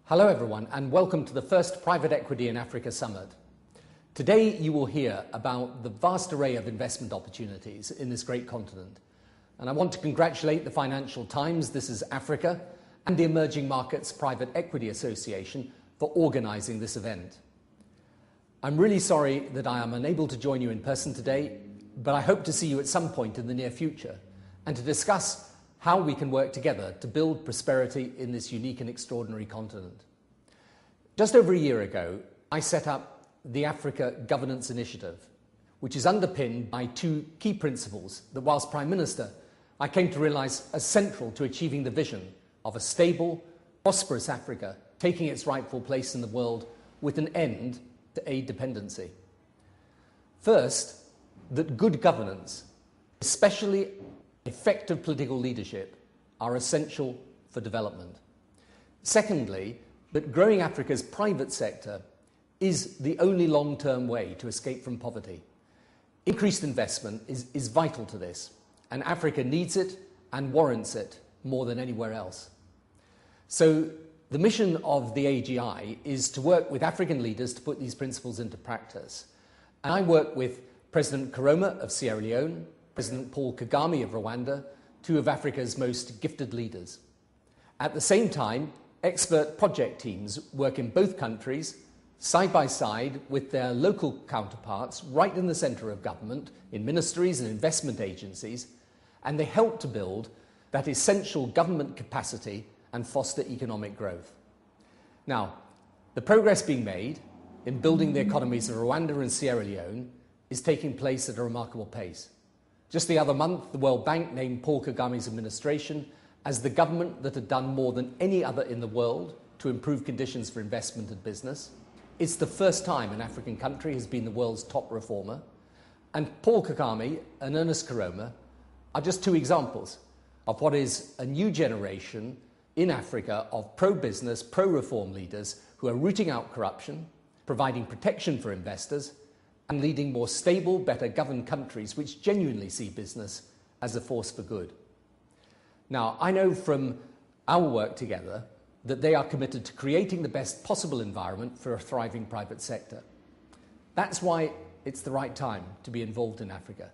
Hello everyone, and welcome to the first Private Equity in Africa Summit. Today you will hear about the vast array of investment opportunities in this great continent. And I want to congratulate the Financial Times, This is Africa, and the Emerging Markets Private Equity Association for organising this event. I'm really sorry that I am unable to join you in person today, but I hope to see you at some point in the near future and to discuss how we can work together to build prosperity in this unique and extraordinary continent. Just over a year ago, I set up the Africa Governance Initiative, which is underpinned by two key principles that, whilst Prime Minister, I came to realise as central to achieving the vision of a stable, prosperous Africa taking its rightful place in the world with an end to aid dependency. First, that good governance, especially effective political leadership, are essential for development. Secondly, that growing Africa's private sector is the only long-term way to escape from poverty. Increased investment is vital to this, and Africa needs it and warrants it more than anywhere else. So the mission of the AGI is to work with African leaders to put these principles into practice. And I work with President Koroma of Sierra Leone, President Paul Kagame of Rwanda, two of Africa's most gifted leaders. At the same time, expert project teams work in both countries, side by side with their local counterparts right in the centre of government, in ministries and investment agencies, and they help to build that essential government capacity and foster economic growth. Now, the progress being made in building the economies of Rwanda and Sierra Leone is taking place at a remarkable pace. Just the other month, the World Bank named Paul Kagame's administration as the government that had done more than any other in the world to improve conditions for investment and business. It's the first time an African country has been the world's top reformer. And Paul Kagame and Ernest Koroma are just two examples of what is a new generation in Africa of pro-business, pro-reform leaders who are rooting out corruption, providing protection for investors, and leading more stable, better governed countries which genuinely see business as a force for good. Now, I know from our work together that they are committed to creating the best possible environment for a thriving private sector. That's why it's the right time to be involved in Africa.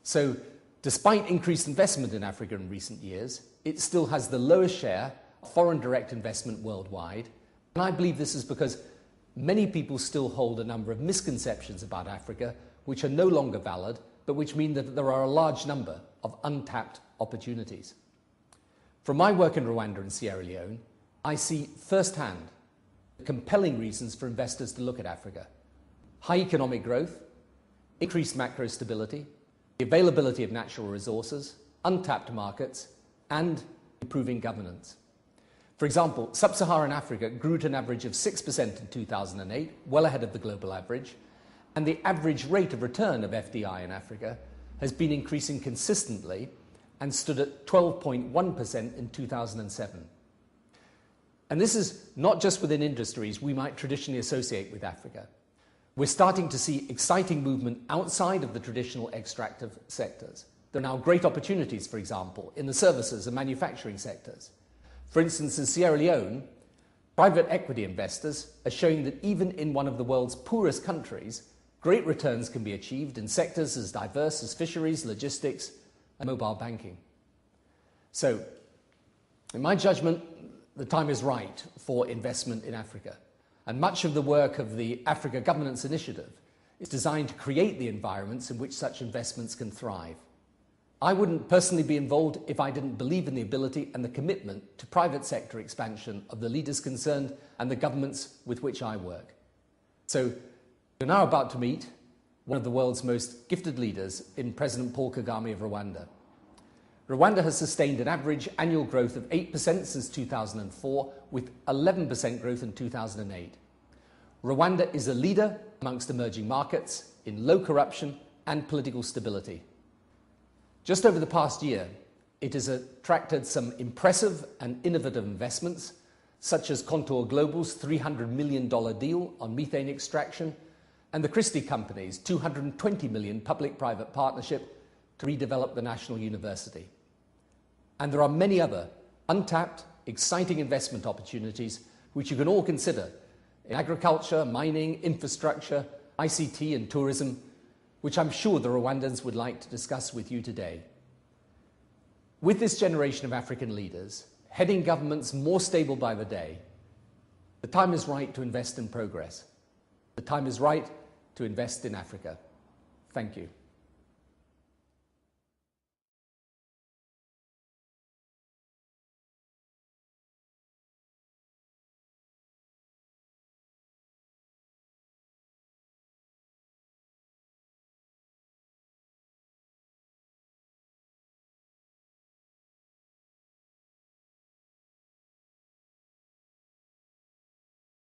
So, despite increased investment in Africa in recent years, it still has the lowest share of foreign direct investment worldwide, and I believe this is because many people still hold a number of misconceptions about Africa which are no longer valid, but which mean that there are a large number of untapped opportunities. From my work in Rwanda and Sierra Leone, I see firsthand the compelling reasons for investors to look at Africa: high economic growth, increased macro stability, the availability of natural resources, untapped markets, and improving governance. For example, sub-Saharan Africa grew at an average of 6% in 2008, well ahead of the global average, and the average rate of return of FDI in Africa has been increasing consistently and stood at 12.1% in 2007. And this is not just within industries we might traditionally associate with Africa. We're starting to see exciting movement outside of the traditional extractive sectors. There are now great opportunities, for example, in the services and manufacturing sectors. For instance, in Sierra Leone, private equity investors are showing that even in one of the world's poorest countries, great returns can be achieved in sectors as diverse as fisheries, logistics, and mobile banking. So, in my judgment, the time is right for investment in Africa. And much of the work of the Africa Governance Initiative is designed to create the environments in which such investments can thrive. I wouldn't personally be involved if I didn't believe in the ability and the commitment to private sector expansion of the leaders concerned and the governments with which I work. So, we're now about to meet one of the world's most gifted leaders in President Paul Kagame of Rwanda. Rwanda has sustained an average annual growth of 8% since 2004, with 11% growth in 2008. Rwanda is a leader amongst emerging markets in low corruption and political stability. Just over the past year, it has attracted some impressive and innovative investments, such as Contour Global's $300 million deal on methane extraction and the Christie Company's $220 million public-private partnership to redevelop the National University. And there are many other untapped, exciting investment opportunities which you can all consider in agriculture, mining, infrastructure, ICT and tourism, which I'm sure the Rwandans would like to discuss with you today. With this generation of African leaders, heading governments more stable by the day, the time is right to invest in progress. The time is right to invest in Africa. Thank you.